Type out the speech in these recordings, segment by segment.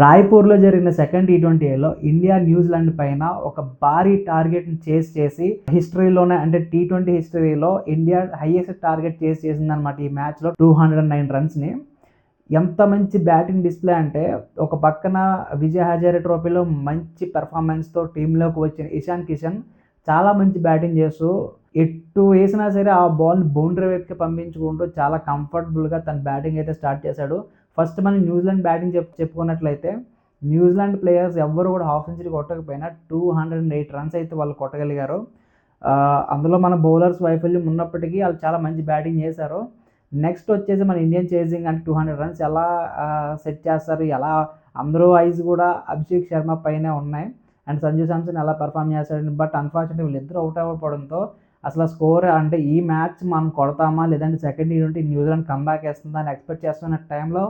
రాయ్పూర్లో జరిగిన second T20లో India New Zealand పైన ఒక భారీ టార్గెట్ని చేస్ చేసి హిస్టరీలోనే అంటే T20 హిస్టరీలో ఇండియా హైయెస్ట్ టార్గెట్ చేస్ చేసిందనమాట ఈ మ్యాచ్లో 209 రన్స్ని. ఎంత మంచి బ్యాటింగ్ డిస్ప్లే అంటే ఒక పక్కన విజయ్ హజారే ట్రోఫీలో మంచి పెర్ఫార్మెన్స్తో టీంలోకి వచ్చిన ఇషాన్ కిషన్ చాలా మంచి బ్యాటింగ్ చేస్తూ ఎటు వేసినా సరే ఆ బాల్ని బౌండరీ వైపుకి పంపించుకుంటూ చాలా కంఫర్టబుల్గా తన బ్యాటింగ్ అయితే స్టార్ట్ చేశాడు. ఫస్ట్ మనం న్యూజిలాండ్ బ్యాటింగ్ చెప్పుకున్నట్లయితే న్యూజిలాండ్ ప్లేయర్స్ ఎవ్వరు కూడా హాఫ్ సెంచరీ కొట్టకపోయినా 208 రన్స్ అయితే వాళ్ళు కొట్టగలిగారు. అందులో మన బౌలర్స్ వైఫల్యం ఉన్నప్పటికీ వాళ్ళు చాలా మంచి బ్యాటింగ్ చేశారు. నెక్స్ట్ వచ్చేసి మన ఇండియన్ చేజింగ్ అంటే 200 రన్స్ ఎలా సెట్ చేస్తారు, ఎలా అందరూ ఐస్ కూడా అభిషేక్ శర్మ పైనే ఉన్నాయి అండ్ సంజు శాంసన్ ఎలా పర్ఫామ్ చేస్తాడు. బట్ అన్ఫార్చునేట్లీ వీళ్ళిద్దరూ అవుట్ అవ్వడంతో అసలు స్కోర్ అంటే ఈ మ్యాచ్ మనం కొడతామా లేదంటే సెకండ్ T20 న్యూజిలాండ్ కంబ్యాక్ వేస్తుందా అని ఎక్స్పెక్ట్ చేస్తున్న టైంలో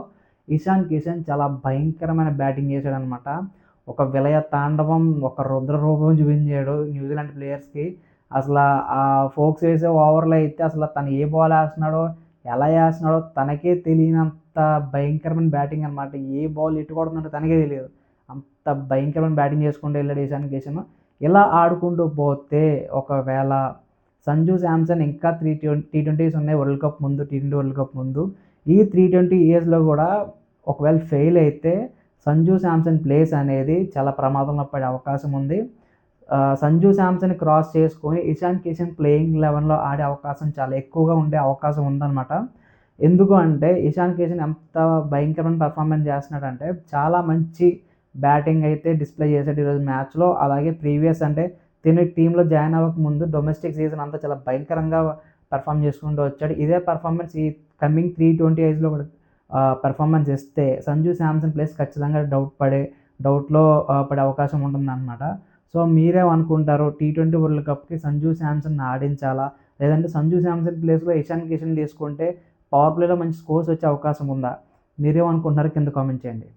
ఇషాన్ కిషన్ చాలా భయంకరమైన బ్యాటింగ్ చేశాడనమాట. ఒక విలయ తాండవం, ఒక రుద్ర రూపం చూపించాడు న్యూజిలాండ్ ప్లేయర్స్కి. అసలు ఆ ఫోక్స్ వేసే ఓవర్లో అయితే అసలు తను ఏ బాల్ వేస్తున్నాడో ఎలా వేస్తున్నాడో తనకే తెలియనంత భయంకరమైన బ్యాటింగ్ అనమాట. ఏ బాల్ ఎటు కొడుతుందో తనకే తెలియదు, అంత భయంకరమైన బ్యాటింగ్ చేసుకుంటూ వెళ్ళాడు ఇషాన్ కిషన్. ఇలా ఆడుకుంటూ పోతే ఒకవేళ సంజు శాంసన్ ఇంకా T20s ఉన్నాయి వరల్డ్ కప్ ముందు, T20 వరల్డ్ కప్ ముందు. ఈ 320 ఇయర్స్లో కూడా ఒకవేళ ఫెయిల్ అయితే సంజు శాంసన్ ప్లేస్ అనేది చాలా ప్రమాదంలో పడే అవకాశం ఉంది. సంజు శాంసన్ క్రాస్ చేసుకొని ఇషాన్ కిషన్ ప్లేయింగ్ 11లో ఆడే అవకాశం చాలా ఎక్కువగా ఉండే అవకాశం ఉందన్నమాట. ఎందుకు అంటే ఇషాన్ కిషన్ ఎంత భయంకరమైన పర్ఫార్మెన్స్ చేస్తున్నాడంటే చాలా మంచి బ్యాటింగ్ అయితే డిస్ప్లే చేశాడు ఈరోజు మ్యాచ్లో. అలాగే ప్రీవియస్ అంటే తిని టీంలో జాయిన్ అవ్వక ముందు డొమెస్టిక్ సీజన్ అంతా చాలా భయంకరంగా పర్ఫామ్ చేసుకుంటూ వచ్చాడు. ఇదే పర్ఫార్మెన్స్ ఈ కమింగ్ 320 కూడా పెర్ఫార్మెన్స్ ఇస్తే సంజు శాంసన్ ప్లేస్ ఖచ్చితంగా డౌట్లో పడే అవకాశం ఉంటుందన్నమాట. సో మీరేమనుకుంటారు, T20 వరల్డ్ కప్కి సంజు శాంసన్ ఆడించాలా లేదంటే సంజు శాంసన్ ప్లేస్లో ఇషాన్ కిషన్ తీసుకుంటే పవర్ ప్లేలో మంచి స్కోర్స్ వచ్చే అవకాశం ఉందా? మీరేమనుకుంటున్నారో కింద కామెంట్ చేయండి.